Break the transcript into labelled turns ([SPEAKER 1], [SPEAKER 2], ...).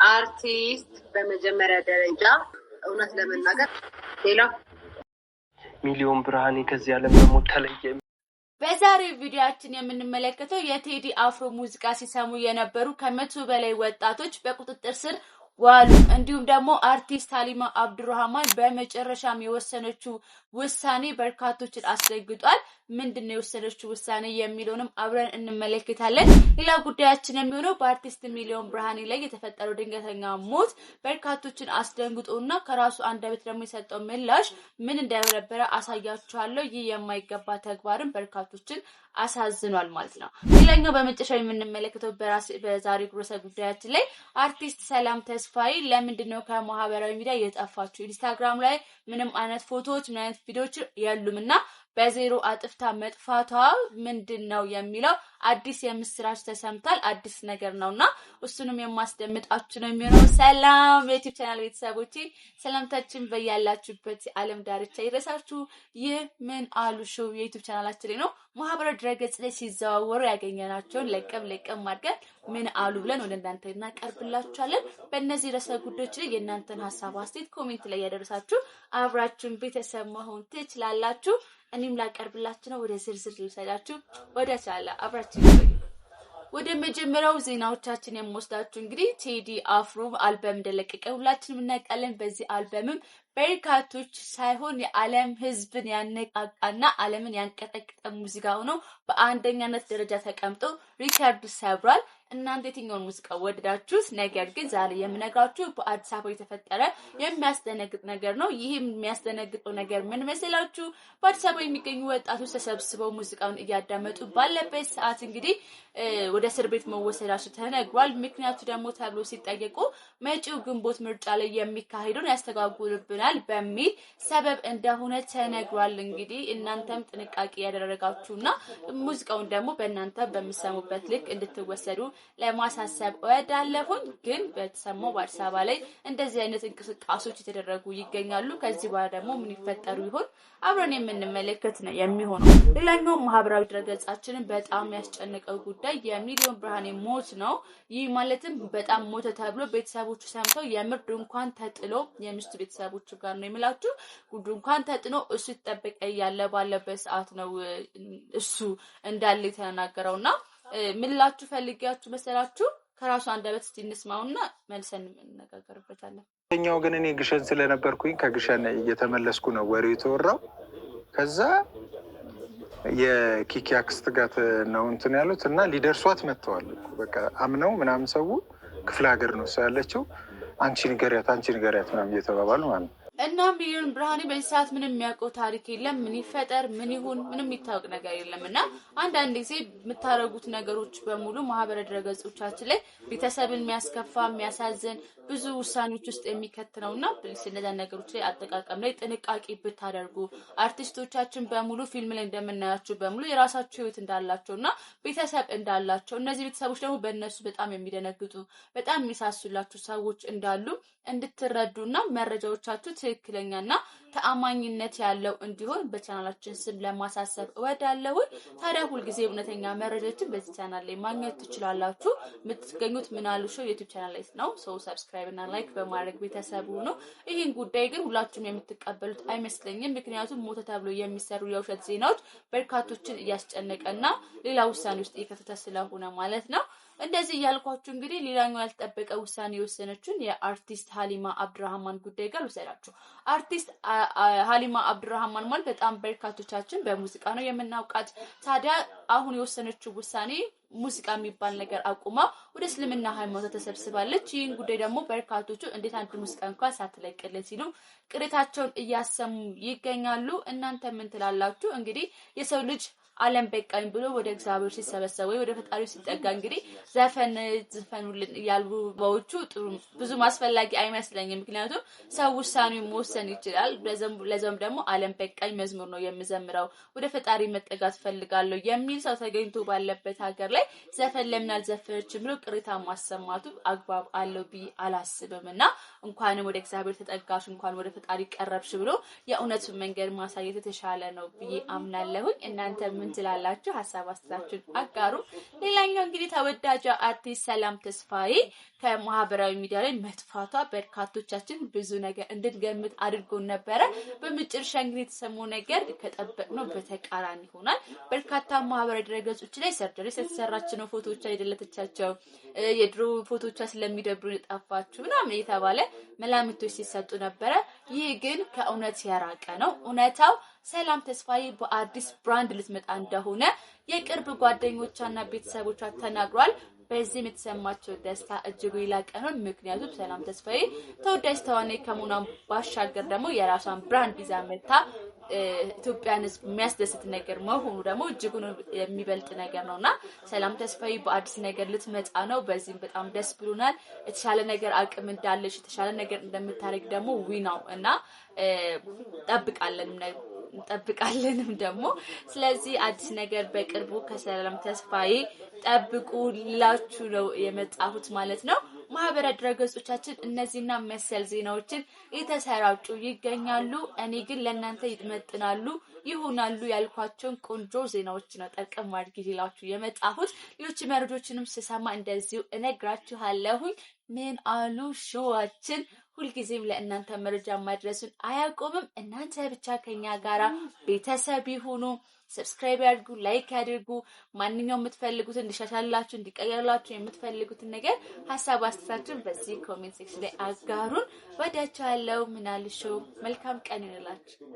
[SPEAKER 1] አርቲስት በመጀመሪያ ደረጃ እውነት ለመናገር ሌላ
[SPEAKER 2] ሚሊዮን ብርሃኔ ከዚህ ዓለም በሞት ተለየ።
[SPEAKER 3] በዛሬው ቪዲዮአችን የምንመለከተው የቴዲ አፍሮ ሙዚቃ ሲሰሙ የነበሩ ከ100 በላይ ወጣቶች በቁጥጥር ስር ዋሉ። እንዲሁም ደግሞ አርቲስት ሀሊማ አብዱራህማን በመጨረሻም የወሰነችው ውሳኔ በርካቶችን አስደንግጧል። ምንድነው የወሰነችው ውሳኔ የሚለውንም አብረን እንመለከታለን። ሌላ ጉዳያችን የሚሆነው በአርቲስት ሚሊዮን ብርሃኔ ላይ የተፈጠረው ድንገተኛ ሞት በርካቶችን አስደንግጦና ከራሱ አንደበት ደግሞ የሰጠው ምላሽ ምን እንደነበረ አሳያችኋለሁ። ይህ የማይገባ ተግባርን በርካቶችን አሳዝኗል ማለት ነው። ሌላኛው በመጨረሻ የምንመለከተው በዛሬው ርዕሰ ጉዳያችን ላይ አርቲስት ሰላም ተስፋዬ ለምንድነው ከማህበራዊ ሚዲያ የጠፋችው? ኢንስታግራም ላይ ምንም አይነት ፎቶዎች ምንም አይነት ቪዲዮዎች የሉምና በዜሮ አጥፍታ መጥፋቷ ምንድነው የሚለው አዲስ የምስራች ተሰምቷል። አዲስ ነገር ነውና እሱንም የማስደምጣችሁ ነው የሚሆነው። ሰላም የዩቲዩብ ቻናል ቤተሰቦቼ፣ ሰላምታችን በያላችሁበት ዓለም ዳርቻ ይድረሳችሁ። ይህ ምን አሉ ሾው የዩቲዩብ ቻናላችን ላይ ነው። ማህበራዊ ድረገጽ ላይ ሲዘዋወሩ ያገኘናቸውን ለቀም አድርገን ምን አሉ ብለን ወደ እናንተ እናቀርብላችኋለን። በእነዚህ ርዕሰ ጉዳዮች ላይ የእናንተን ሀሳብ አስተያየት ኮሜንት ላይ ያደረሳችሁ አብራችሁን ቤተሰብ መሆን ትችላላችሁ። እኔም ላቀርብላችሁ ነው። ወደ ዝርዝር ልውሰዳችሁ። ወደ ቻላ አብራችሁ ወደ መጀመሪያው ዜናዎቻችን የምወስዳችሁ እንግዲህ ቴዲ አፍሮ አልበም እንደለቀቀ ሁላችንም እናውቃለን። በዚህ አልበምም በርካቶች ሳይሆን የዓለም ሕዝብን ያነቃቃና ዓለምን ያንቀጠቀጠ ሙዚቃ ሆኖ በአንደኛነት ደረጃ ተቀምጦ ሪከርድ ሰብሯል። እናንተ የትኛውን ሙዚቃ ወደዳችሁት? ነገር ግን ዛሬ የምነግራችሁ በአዲስ አበባ የተፈጠረ የሚያስደነግጥ ነገር ነው። ይህም የሚያስደነግጠው ነገር ምን መሰላችሁ? በአዲስ አበባ የሚገኙ ወጣቶች ተሰብስበው ሙዚቃውን እያዳመጡ ባለበት ሰዓት እንግዲህ ወደ እስር ቤት መወሰዳቸው ተነግሯል። ምክንያቱ ደግሞ ተብሎ ሲጠየቁ መጪው ግንቦት ምርጫ ላይ የሚካሄደውን ያስተጓጉልብናል በሚል ሰበብ እንደሆነ ተነግሯል። እንግዲህ እናንተም ጥንቃቄ ያደረጋችሁና ሙዚቃውን ደግሞ በእናንተ በሚሰሙበት ልክ እንድትወሰዱ ለማሳሰብ እወዳለሁኝ። ግን በተሰማው በአዲስ አበባ ላይ እንደዚህ አይነት እንቅስቃሴዎች የተደረጉ ይገኛሉ። ከዚህ በኋላ ደግሞ ምን ይፈጠሩ ይሆን አብረን የምንመለከት ነው የሚሆነው። ሌላኛው ማህበራዊ ድረገጻችንን በጣም ያስጨነቀው ጉዳይ የሚሊዮን ብርሃኔ ሞት ነው። ይህ ማለትም በጣም ሞተ ተብሎ ቤተሰቦቹ ሰምተው የምር ድንኳን ተጥሎ የሚስቱ ቤተሰቦቹ ጋር ነው የሚላችሁ ድንኳን ተጥሎ እሱ ተጠበቀ ያለ ባለበት ሰዓት ነው እሱ እንዳለ የተናገረውና ምላችሁ ፈልጊያችሁ መሰላችሁ ከራሱ አንደበት እስቲ እንስማውና መልሰን እንነጋገርበታለን።
[SPEAKER 4] እኛው ግን እኔ ግሸን ስለነበርኩኝ ከግሸን እየተመለስኩ ነው ወሬው የተወራው። ከዛ የኪኪ አክስት ጋር ነው እንትን ያሉት እና ሊደርሷት መጥተዋል። በቃ አምነው ምናምን ሰው ክፍለ ሀገር ነው ያለችው አንቺ ንገሪያት ምናምን እየተባባሉ ማለት ነው።
[SPEAKER 3] እና ሚሊዮን ብርሃኔ በዚህ ሰዓት ምንም የሚያውቀው ታሪክ የለም። ምን ይፈጠር ምን ይሁን ምንም የሚታወቅ ነገር የለምና አንዳንድ ጊዜ የምታረጉት ነገሮች በሙሉ ማህበራዊ ድረገጾቻችን ላይ ቤተሰብን የሚያስከፋ የሚያሳዝን ብዙ ውሳኔዎች ውስጥ የሚከትነውና ፕሊስ እንደዛ ነገሮች ላይ አጠቃቀም ላይ ጥንቃቄ ብታደርጉ። አርቲስቶቻችን በሙሉ ፊልም ላይ እንደምናያቸው በሙሉ የራሳቸው ህይወት እንዳላቸውና ቤተሰብ እንዳላቸው እነዚህ ቤተሰቦች ደግሞ በእነሱ በጣም የሚደነግጡ በጣም የሚሳሱላችሁ ሰዎች እንዳሉ እንድትረዱና መረጃዎቻችሁ ትክክለኛና ተአማኝነት ያለው እንዲሆን በቻናላችን ስም ለማሳሰብ እወዳለሁ። ታዲያ ሁልጊዜ እውነተኛ መረጃዎችን በዚህ ቻናል ላይ ማግኘት ትችላላችሁ። የምትገኙት ምናሉ ሾው ዩቲዩብ ቻናል ላይ ነው። ሰው ሰብስክራይብ እና ላይክ በማድረግ ቤተሰቡ ነው። ይህን ጉዳይ ግን ሁላችሁም የምትቀበሉት አይመስለኝም። ምክንያቱም ሞተ ተብሎ የሚሰሩ የውሸት ዜናዎች በርካቶችን እያስጨነቀና ሌላ ውሳኔ ውስጥ እየከተተ ስለሆነ ማለት ነው። እንደዚህ ያልኳችሁ እንግዲህ ሌላኛው ያልተጠበቀ ውሳኔ የወሰነችውን የአርቲስት ሀሊማ አብዱራህማን ጉዳይ ጋር ልሰራችሁ። አርቲስት ሀሊማ አብዱራህማን ማለት በጣም በርካቶቻችን በሙዚቃ ነው የምናውቃት። ታዲያ አሁን የወሰነችው ውሳኔ ሙዚቃ የሚባል ነገር አቁማ ወደ እስልምና ሃይማኖት ተሰብስባለች። ይህን ጉዳይ ደግሞ በርካቶቹ እንዴት አንድ ሙዚቃ እንኳን ሳትለቅልን ሲሉ ቅሬታቸውን እያሰሙ ይገኛሉ። እናንተ ምን ትላላችሁ? እንግዲህ የሰው ልጅ ዓለም በቃኝ ብሎ ወደ እግዚአብሔር ሲሰበሰብ ወይ ወደ ፈጣሪው ሲጠጋ እንግዲህ ዘፈኑልን ያሉ ባዎቹ ጥሩ ብዙ ማስፈላጊ አይመስለኝም። ምክንያቱም ሰው ውሳኔውን መወሰን ይችላል። ለዛም ደግሞ ዓለም በቃኝ መዝሙር ነው የምዘምረው ወደ ፈጣሪ መጠጋት ፈልጋለሁ የሚል ሰው ተገኝቶ ባለበት ሀገር ላይ ዘፈን ለምን አልዘፈነችም ብሎ ቅሬታ ማሰማቱ አግባብ አለው ብዬ አላስብምና እንኳንም ወደ እግዚአብሔር ተጠጋሽ እንኳን ወደ ፈጣሪ ቀረብሽ ብሎ የእውነቱን መንገድ ማሳየት የተሻለ ነው ብዬ አምናለሁ። እናንተ ምን ምን ትላላችሁ? ሐሳብ አስተያየታችሁን አጋሩ። ሌላኛው እንግዲህ ተወዳጇ አርቲስት ሰላም ተስፋዬ ከማህበራዊ ሚዲያ ላይ መጥፋቷ በርካቶቻችን ብዙ ነገር እንድንገምት አድርጎን ነበረ። በመጨረሻ እንግዲህ የተሰማው ነገር ከጠበቅነው በተቃራኒ ሆኗል። በርካታ ማህበራዊ ድረገጾች ላይ ሰርጀሪ የተሰራች ነው ፎቶዎቿ የደለተቻቸው የድሮ ፎቶዎቿ ስለሚደብሩ የጠፋችሁ ምናምን የተባለ መላምቶች ሲሰጡ ነበረ። ይህ ግን ከእውነት የራቀ ነው። እውነታው ሰላም ተስፋዬ በአዲስ ብራንድ ልትመጣ እንደሆነ የቅርብ ጓደኞቿና ቤተሰቦቿ ተናግሯል። በዚህም የተሰማቸው ደስታ እጅጉ የላቀ ነው። ምክንያቱም ሰላም ተስፋዬ ተወዳጅ ተዋናይ ከመሆኗ ባሻገር ደግሞ የራሷን ብራንድ ይዛ መጣ ኢትዮጵያን ሕዝብ የሚያስደስት ነገር መሆኑ ደግሞ እጅጉን የሚበልጥ ነገር ነውና ሰላም ተስፋዬ በአዲስ ነገር ልትመጣ ነው። በዚህም በጣም ደስ ብሎናል። የተሻለ ነገር አቅም እንዳለሽ የተሻለ ነገር እንደምታደርግ ደግሞ ዊናው እና ጠብቃለንም ደግሞ ስለዚህ አዲስ ነገር በቅርቡ ከሰላም ተስፋዬ ጠብቁላችሁ ነው የመጣሁት ማለት ነው። ማህበራዊ ድረገጾቻችን እነዚህና መሰል ዜናዎችን እየተሰራጩ ይገኛሉ። እኔ ግን ለእናንተ ይመጥናሉ ይሆናሉ ያልኳቸውን ቆንጆ ዜናዎች ነው ጠርቀም አድርጌ ይላችሁ የመጣሁት። ሌሎች መረጃዎችንም ስሰማ እንደዚሁ እነግራችኋለሁኝ። ምን አሉ ሾዋችን ሁልጊዜም ለእናንተ መረጃ ማድረሱን አያቆምም። እናንተ ብቻ ከኛ ጋራ ቤተሰብ ይሁኑ። ሰብስክራይብ ያድርጉ፣ ላይክ ያድርጉ። ማንኛውም የምትፈልጉትን እንዲሻሻላችሁ እንዲቀየርላችሁ የምትፈልጉትን ነገር ሐሳብ አስተያየታችሁን በዚህ ኮሜንት ሴክሽን ላይ አጋሩን። ወዳችኋለሁ። ምናልሽ መልካም ቀን ይሁንላችሁ።